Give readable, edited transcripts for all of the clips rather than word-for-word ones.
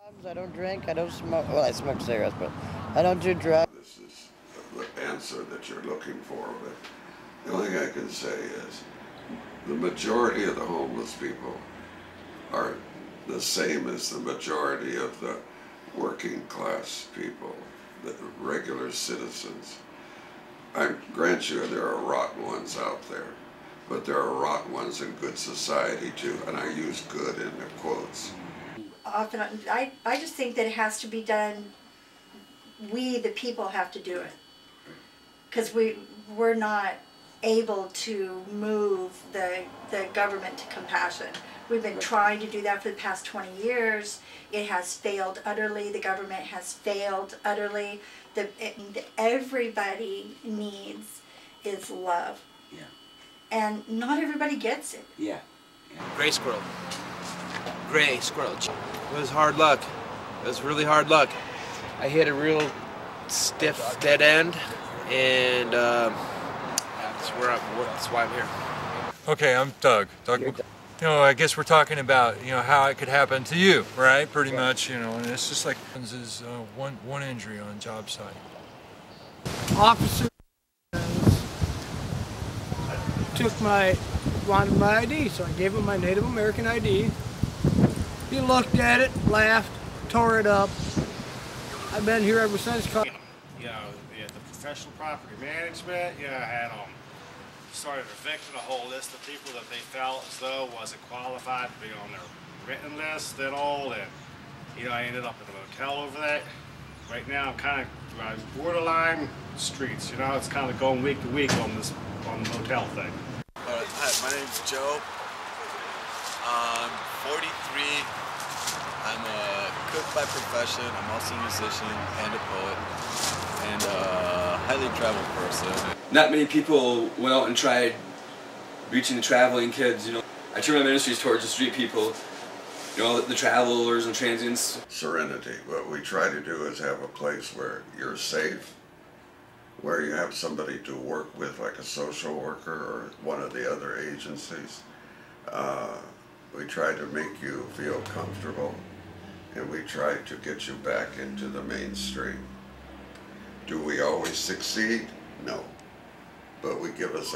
I don't drink, I don't smoke. Well, I smoke cigarettes, but I don't do drugs. This is the answer that you're looking for, but the only thing I can say is the majority of the homeless people are the same as the majority of the working class people, the regular citizens. I grant you there are rotten ones out there, but there are rotten ones in good society too, and I use good in the quotes. Often, I just think that it has to be done, we the people have to do it. Because we're not able to move the government to compassion. We've been trying to do that for the past 20 years. It has failed utterly. The government has failed utterly. Everybody needs is love. Yeah. And not everybody gets it. Yeah. Gray squirrel. Gray squirrel. It was hard luck. It was really hard luck. I hit a real stiff dead end, and that's why I'm here. Okay, I'm Doug. You know, I guess we're talking about, you know, how it could happen to you, right? Pretty much, you know, and it's just like this is one injury on a job site. Officer wanted my ID, so I gave him my Native American ID. He looked at it, laughed, tore it up. I've been here ever since. You know, the professional property management, you know, had started evicting a whole list of people that they felt as though wasn't qualified to be on their written list and all, and you know, I ended up in a motel over that. Right now I'm kind of borderline streets, you know, it's kind of going week to week on the motel thing. Hi, my name's Joe. I'm 43. I'm a cook by profession. I'm also a musician and a poet and a highly traveled person. Not many people went out and tried reaching the traveling kids, you know. I turn my ministries towards the street people, you know, the travelers and transients. Serenity. What we try to do is have a place where you're safe, where you have somebody to work with, like a social worker or one of the other agencies. We try to make you feel comfortable, and we try to get you back into the mainstream. Do we always succeed? No, but we give it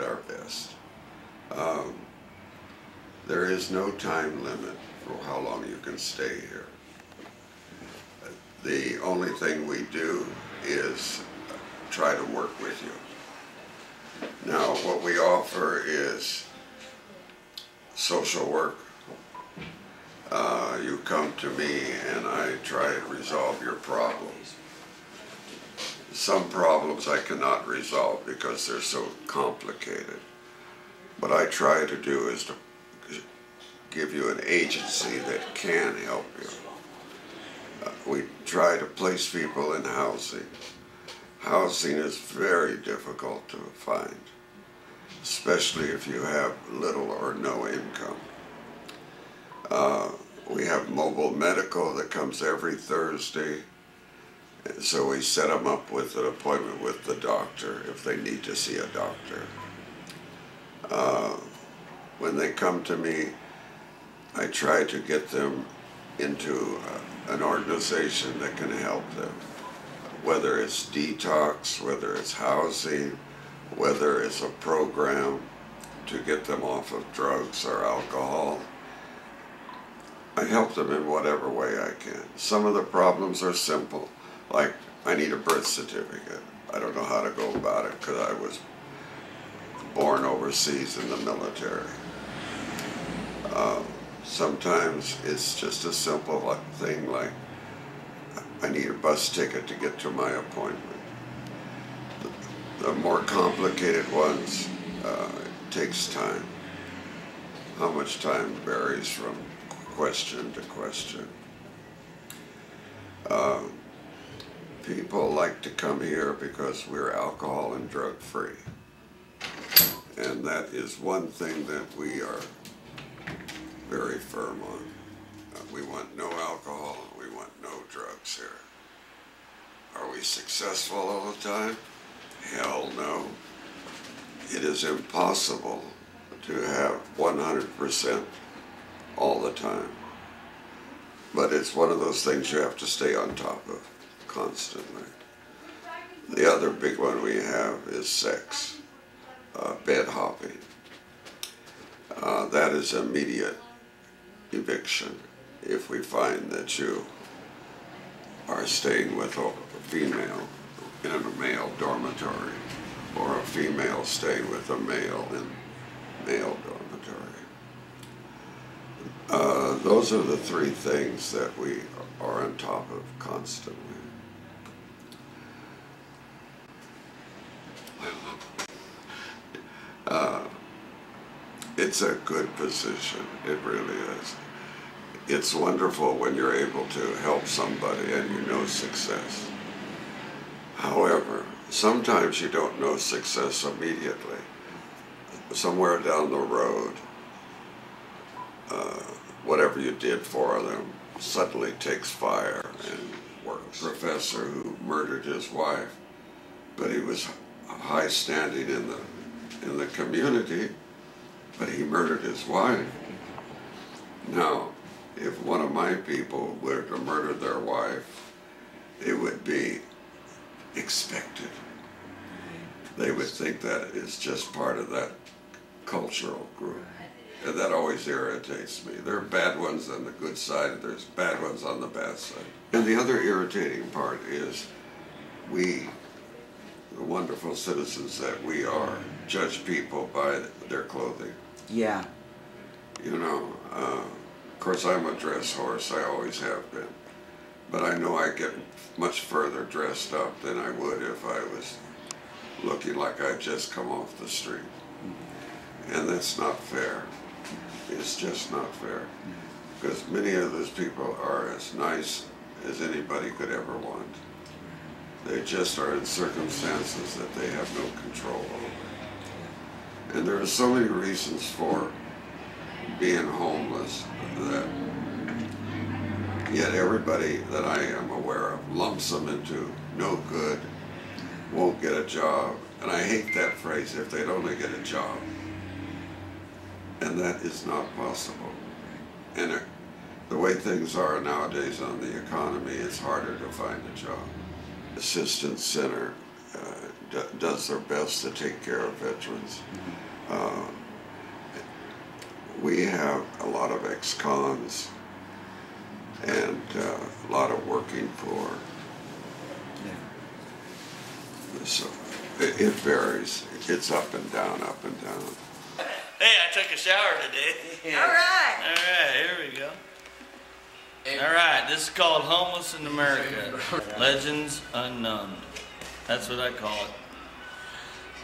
our best. There is no time limit for how long you can stay here. The only thing we do is try to work with you. Now, what we offer is social work. You come to me and I try to resolve your problems. Some problems I cannot resolve because they're so complicated. What I try to do is to give you an agency that can help you. We try to place people in housing. Housing is very difficult to find, especially if you have little or no income. We have mobile medical that comes every Thursday, and so we set them up with an appointment with the doctor if they need to see a doctor. When they come to me, I try to get them into an organization that can help them, whether it's detox, whether it's housing, whether it's a program to get them off of drugs or alcohol. I help them in whatever way I can. Some of the problems are simple, like I need a birth certificate. I don't know how to go about it because I was born overseas in the military. Sometimes it's just a simple thing like I need a bus ticket to get to my appointment. The more complicated ones, it takes time. How much time varies from question to question. People like to come here because we're alcohol and drug free. And that is one thing that we are very firm on. We want no alcohol, we want no drugs here. Are we successful all the time? Hell no. It is impossible to have 100% all the time. but it's one of those things you have to stay on top of constantly. The other big one we have is sex, bed hopping. That is immediate eviction if we find that you are staying with a female in a male dormitory, or a female staying with a male in male dormitory. Those are the three things that we are on top of constantly. It's a good position, it really is. It's wonderful when you're able to help somebody and you know success. However, sometimes you don't know success immediately. Somewhere down the road, whatever you did for them suddenly takes fire and works. A professor who murdered his wife, but he was high standing in the community, but he murdered his wife. Now, if one of my people were to murder their wife, it would be expected. They would think that is just part of that cultural group. And that always irritates me. There are bad ones on the good side, and there's bad ones on the bad side. And the other irritating part is we, the wonderful citizens that we are, judge people by their clothing. Yeah. You know, of course I'm a dress horse, I always have been. But I know I get much further dressed up than I would if I was looking like I'd just come off the street. And that's not fair. It's just not fair. Because many of those people are as nice as anybody could ever want. They just are in circumstances that they have no control over. And there are so many reasons for being homeless that yet everybody that I am aware of lumps them into no good, won't get a job. And I hate that phrase, if they'd only get a job. And that is not possible. And the way things are nowadays on the economy, it's harder to find a job. Assistance Center does their best to take care of veterans. We have a lot of ex-cons and a lot of working poor. So it varies. It's up and down, up and down. Hey, I took a shower today. All right. All right, here we go. All right, this is called Homeless in America. Legends Unknown. That's what I call it.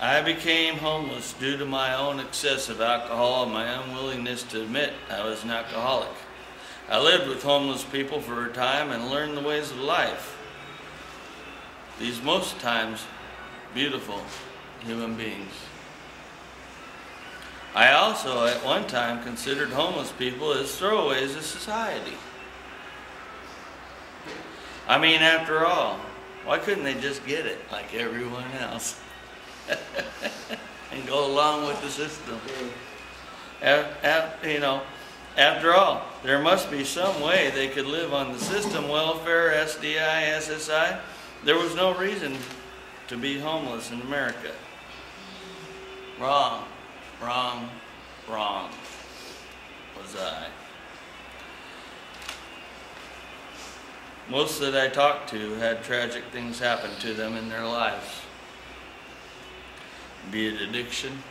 I became homeless due to my own excessive alcohol and my unwillingness to admit I was an alcoholic. I lived with homeless people for a time and learned the ways of life. These most times beautiful human beings. I also at one time considered homeless people as throwaways of society. I mean, after all, why couldn't they just get it like everyone else and go along with the system? You know, after all, there must be some way they could live on the system, welfare, SDI, SSI. There was no reason to be homeless in America. Wrong, wrong, wrong was I. Most that I talked to had tragic things happen to them in their lives. Be it addiction,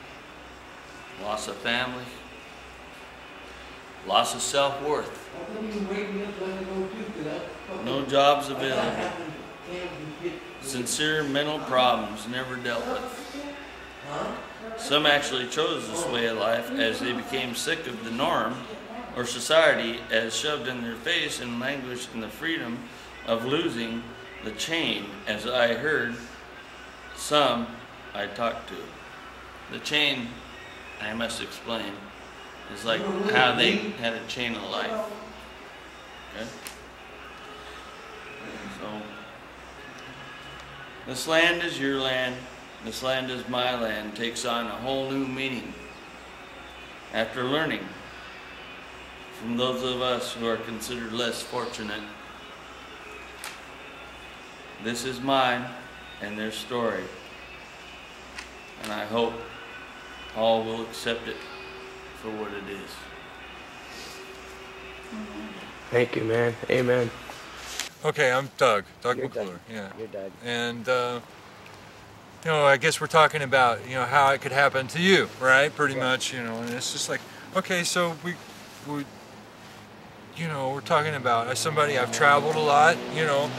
loss of family, loss of self-worth, no jobs available, sincere mental problems never dealt with. Some actually chose this way of life as they became sick of the norm or society as shoved in their face and languished in the freedom of losing the chain, as I heard some I talked to. The chain, I must explain, is like how they had a chain of life. Okay? So, this land is your land, this land is my land, takes on a whole new meaning after learning from those of us who are considered less fortunate. This is mine and their story, and I hope all will accept it for what it is. Thank you, man. Amen. Okay, I'm Doug You're McClure. Doug. Yeah. You're Doug. And you know, I guess we're talking about, you know, how it could happen to you, right? Pretty much, you know, and it's just like, okay, so we you know, we're talking about, as somebody, I've traveled a lot, you know,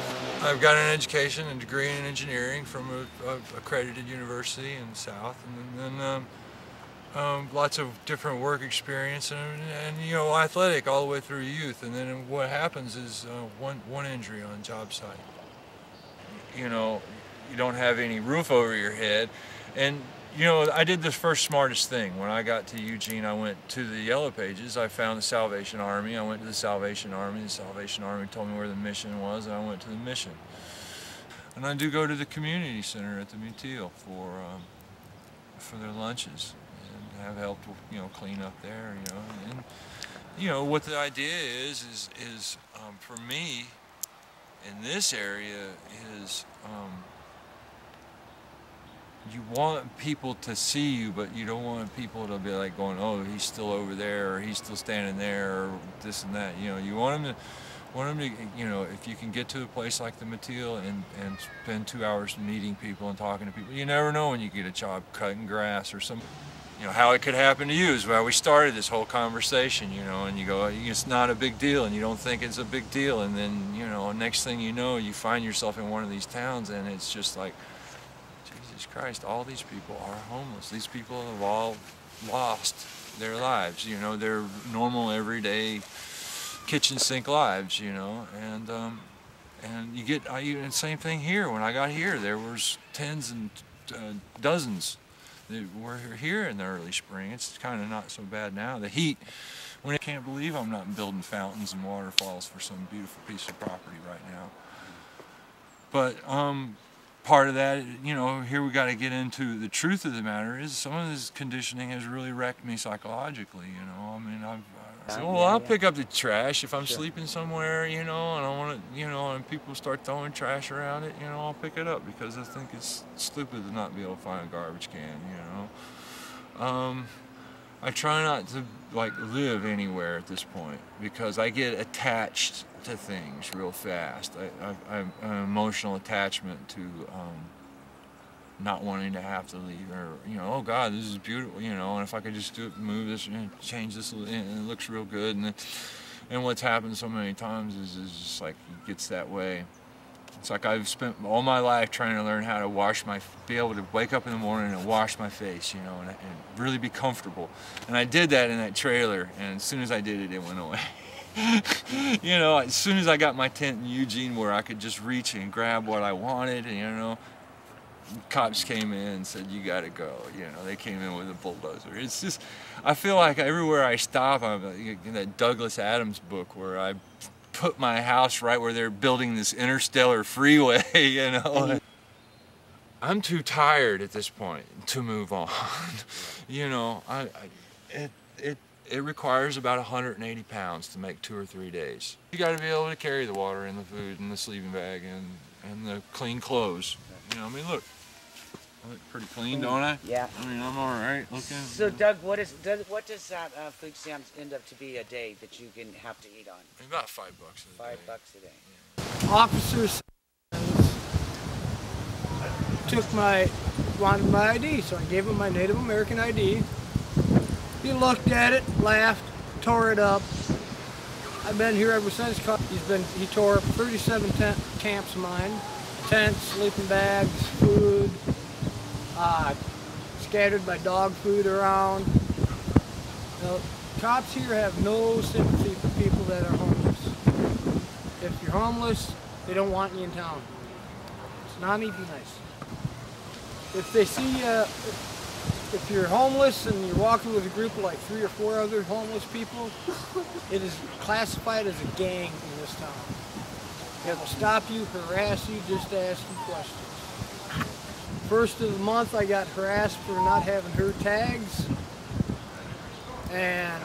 I've got an education, a degree in engineering from a accredited university in the South, and then lots of different work experience, and you know, athletic all the way through youth. And then what happens is one injury on a job site. You know, you don't have any roof over your head, and you know, I did the first smartest thing. When I got to Eugene, I went to the Yellow Pages. I found the Salvation Army. I went to the Salvation Army. The Salvation Army told me where the mission was, and I went to the mission. And I do go to the community center at the Mutile for their lunches, and have helped, you know, clean up there, you know. And you know what the idea is for me in this area is. You want people to see you, but you don't want people to be like going, oh, he's still over there, or he's still standing there, or this and that. You know, you want them to, you know, if you can get to a place like the Mutile and spend 2 hours meeting people and talking to people, you never know when you get a job cutting grass or something. You know, how it could happen to you is why we started this whole conversation, you know, and you go, it's not a big deal, and you don't think it's a big deal, and then, you know, next thing you know, you find yourself in one of these towns, and it's just like, Jesus Christ, all these people are homeless. These people have all lost their lives, you know, their normal, everyday kitchen sink lives, you know, and you get, and same thing here. When I got here, there was tens and dozens that were here in the early spring. It's kind of not so bad now. The heat, when I can't believe I'm not building fountains and waterfalls for some beautiful piece of property right now. But, part of that, you know, here we got to get into the truth of the matter is some of this conditioning has really wrecked me psychologically, you know. I mean, I'll pick up the trash if I'm sleeping somewhere, you know, and I want to, you know, and people start throwing trash around it, you know, I'll pick it up because I think it's stupid to not be able to find a garbage can, you know. I try not to, like, live anywhere at this point because I get attached to things real fast. I'm an emotional attachment to not wanting to have to leave, or, you know, oh God, this is beautiful, you know, and if I could just move this and change this, and it looks real good. And what's happened so many times is just like it gets that way. It's like I've spent all my life trying to learn how to be able to wake up in the morning and wash my face, you know, and really be comfortable. And I did that in that trailer, and as soon as I did it, it went away. You know, as soon as I got my tent in Eugene where I could just reach and grab what I wanted, and, you know, cops came in and said, you gotta go, you know, they came in with a bulldozer. It's just, I feel like everywhere I stop, I'm in that Douglas Adams book where I put my house right where they're building this interstellar freeway, you know. I'm too tired at this point to move on. You know, it requires about 180 pounds to make 2 or 3 days. You got to be able to carry the water and the food and the sleeping bag and the clean clothes. You know, I mean, look. I look pretty clean, don't I? Yeah. I mean, I'm all right looking. So, Doug, what does that food stamps end up to be a day that you can have to eat on? About $5 a day. $5 a day. Yeah. Officers wanted my ID, so I gave him my Native American ID. He looked at it, laughed, tore it up. I've been here ever since. He tore up 37 camps of mine, tents, sleeping bags, food, scattered my dog food around. The cops here have no sympathy for people that are homeless. If you're homeless, they don't want you in town. It's not even nice. If they see if you're homeless and you're walking with a group of like 3 or 4 other homeless people, it is classified as a gang in this town. They will stop you, harass you, just ask you questions. First of the month I got harassed for not having her tags, and